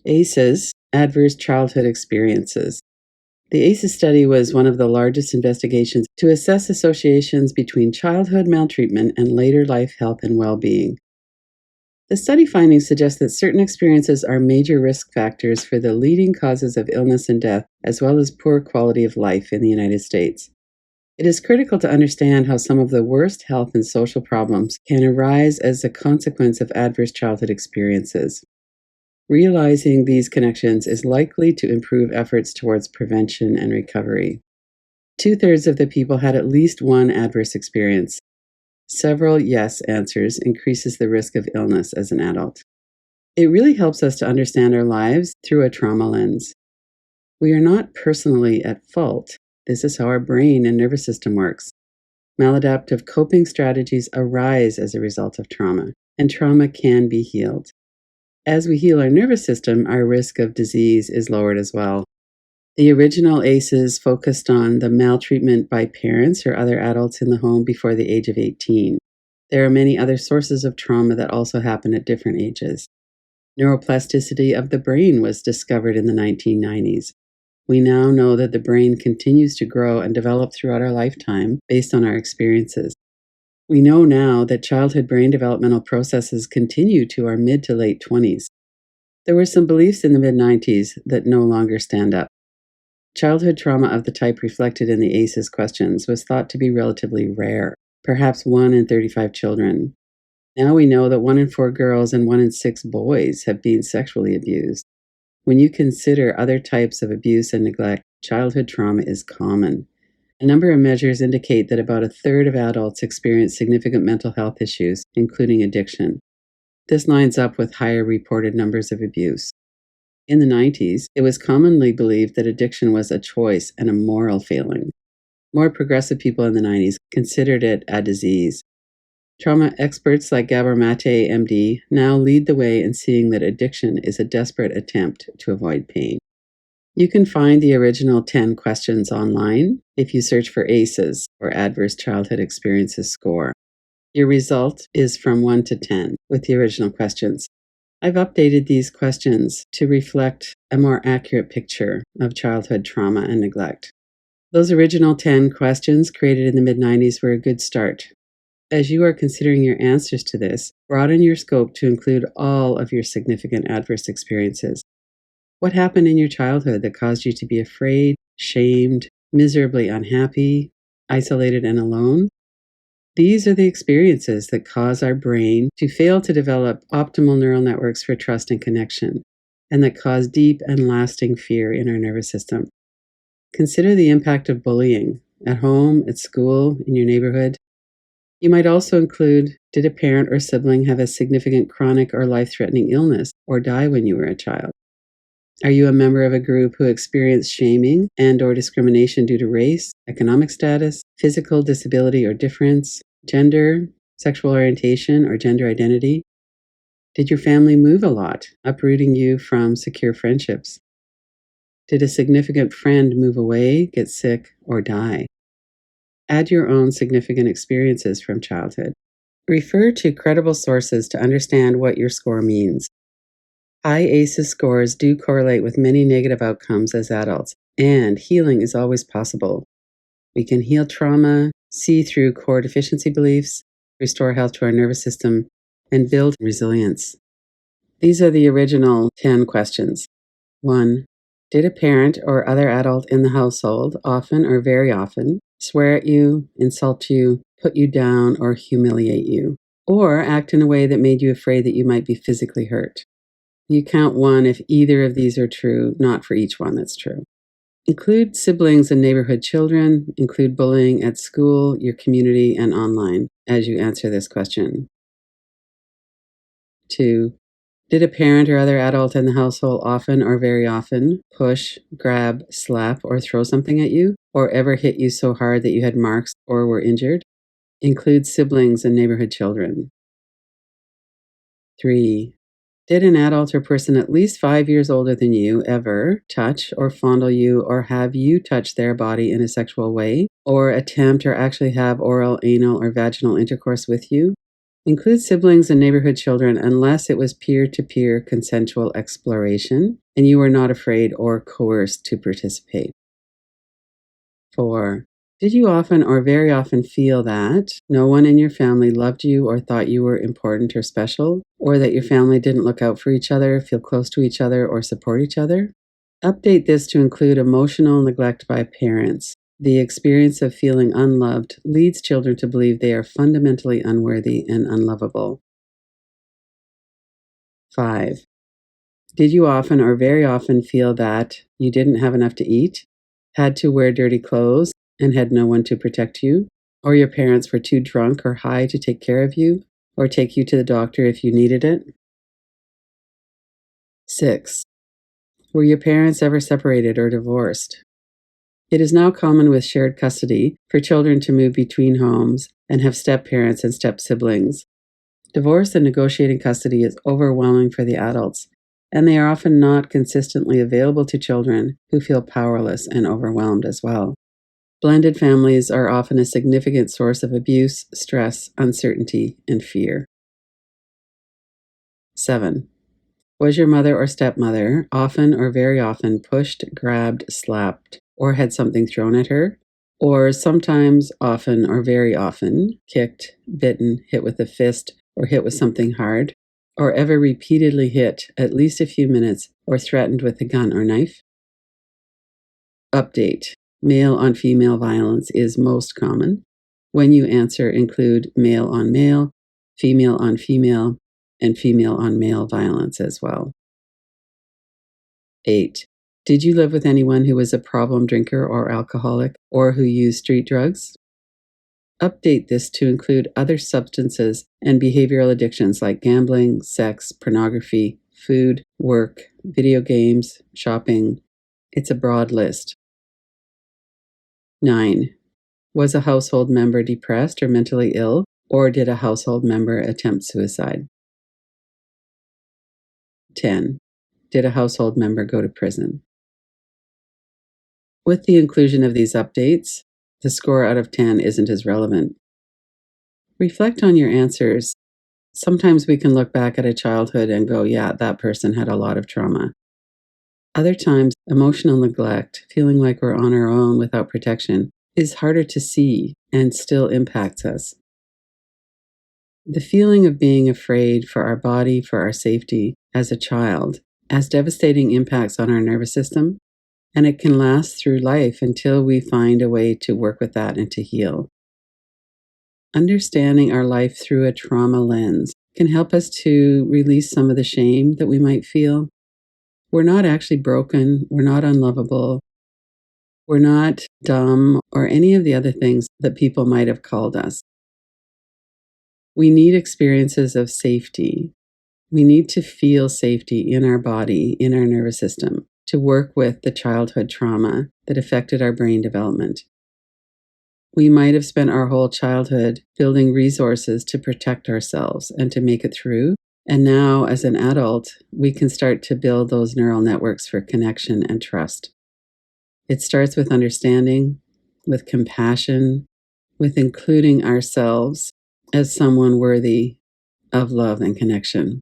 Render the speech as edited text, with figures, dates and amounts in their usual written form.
ACES, Adverse Childhood Experiences. The ACES study was one of the largest investigations to assess associations between childhood maltreatment and later life health and well-being. The study findings suggest that certain experiences are major risk factors for the leading causes of illness and death, as well as poor quality of life in the United States. It is critical to understand how some of the worst health and social problems can arise as a consequence of adverse childhood experiences. Realizing these connections is likely to improve efforts towards prevention and recovery. 2/3 of the people had at least one adverse experience. Several yes answers increases the risk of illness as an adult. It really helps us to understand our lives through a trauma lens. We are not personally at fault. This is how our brain and nervous system works. Maladaptive coping strategies arise as a result of trauma, and trauma can be healed. As we heal our nervous system, our risk of disease is lowered as well. The original ACEs focused on the maltreatment by parents or other adults in the home before the age of 18. There are many other sources of trauma that also happen at different ages. Neuroplasticity of the brain was discovered in the 1990s. We now know that the brain continues to grow and develop throughout our lifetime based on our experiences. We know now that childhood brain developmental processes continue to our mid to late 20s. There were some beliefs in the mid-90s that no longer stand up. Childhood trauma of the type reflected in the ACEs questions was thought to be relatively rare, perhaps 1 in 35 children. Now we know that 1 in 4 girls and 1 in 6 boys have been sexually abused. When you consider other types of abuse and neglect, childhood trauma is common. A number of measures indicate that about 1/3 of adults experience significant mental health issues, including addiction. This lines up with higher reported numbers of abuse. In the 90s, it was commonly believed that addiction was a choice and a moral failing. More progressive people in the 90s considered it a disease. Trauma experts like Gabor Mate, MD, now lead the way in seeing that addiction is a desperate attempt to avoid pain. You can find the original 10 questions online if you search for ACEs, or Adverse Childhood Experiences score. Your result is from 1 to 10 with the original questions. I've updated these questions to reflect a more accurate picture of childhood trauma and neglect. Those original 10 questions created in the mid-90s were a good start. As you are considering your answers to this, broaden your scope to include all of your significant adverse experiences. What happened in your childhood that caused you to be afraid, shamed, miserably unhappy, isolated, and alone? These are the experiences that cause our brain to fail to develop optimal neural networks for trust and connection, and that cause deep and lasting fear in our nervous system. Consider the impact of bullying at home, at school, in your neighborhood. You might also include, did a parent or sibling have a significant chronic or life-threatening illness or die when you were a child? Are you a member of a group who experienced shaming and/or discrimination due to race, economic status, physical disability or difference, gender, sexual orientation, or gender identity? Did your family move a lot, uprooting you from secure friendships? Did a significant friend move away, get sick, or die? Add your own significant experiences from childhood. Refer to credible sources to understand what your score means. High ACEs scores do correlate with many negative outcomes as adults, and healing is always possible. We can heal trauma, see through core deficiency beliefs, restore health to our nervous system, and build resilience. These are the original 10 questions. 1. Did a parent or other adult in the household, often or very often, swear at you, insult you, put you down, or humiliate you, or act in a way that made you afraid that you might be physically hurt? You count 1 if either of these are true, not for each one that's true. Include siblings and neighborhood children. Include bullying at school, your community, and online as you answer this question. 2. Did a parent or other adult in the household often or very often push, grab, slap, or throw something at you, or ever hit you so hard that you had marks or were injured? Include siblings and neighborhood children. 3. Did an adult or person at least 5 years older than you ever touch or fondle you or have you touch their body in a sexual way, or attempt or actually have oral, anal, or vaginal intercourse with you? Include siblings and neighborhood children unless it was peer-to-peer consensual exploration and you were not afraid or coerced to participate. 4. Did you often or very often feel that no one in your family loved you or thought you were important or special, or that your family didn't look out for each other, feel close to each other, or support each other? Update this to include emotional neglect by parents. The experience of feeling unloved leads children to believe they are fundamentally unworthy and unlovable. 5. Did you often or very often feel that you didn't have enough to eat, had to wear dirty clothes, and had no one to protect you? Or your parents were too drunk or high to take care of you, or take you to the doctor if you needed it? 6. Were your parents ever separated or divorced? It is now common with shared custody for children to move between homes and have step-parents and step-siblings. Divorce and negotiating custody is overwhelming for the adults, and they are often not consistently available to children who feel powerless and overwhelmed as well. Blended families are often a significant source of abuse, stress, uncertainty, and fear. 7. Was your mother or stepmother often or very often pushed, grabbed, slapped, or had something thrown at her? Or sometimes, often, or very often, kicked, bitten, hit with a fist, or hit with something hard? Or ever repeatedly hit at least a few minutes or threatened with a gun or knife? Update. Male on female violence is most common. When you answer, include male on male, female on female, and female on male violence as well. 8. Did you live with anyone who was a problem drinker or alcoholic or who used street drugs? Update this to include other substances and behavioral addictions like gambling, sex, pornography, food, work, video games, shopping. It's a broad list. 9. Was a household member depressed or mentally ill, or did a household member attempt suicide? 10. Did a household member go to prison? With the inclusion of these updates, the score out of 10 isn't as relevant. Reflect on your answers. Sometimes we can look back at a childhood and go, yeah, that person had a lot of trauma. Other times, emotional neglect, feeling like we're on our own without protection, is harder to see and still impacts us. The feeling of being afraid for our body, for our safety as a child, has devastating impacts on our nervous system, and it can last through life until we find a way to work with that and to heal. Understanding our life through a trauma lens can help us to release some of the shame that we might feel. We're not actually broken, we're not unlovable, we're not dumb, or any of the other things that people might have called us. We need experiences of safety. We need to feel safety in our body, in our nervous system, to work with the childhood trauma that affected our brain development. We might have spent our whole childhood building resources to protect ourselves and to make it through. And now, as an adult, we can start to build those neural networks for connection and trust. It starts with understanding, with compassion, with including ourselves as someone worthy of love and connection.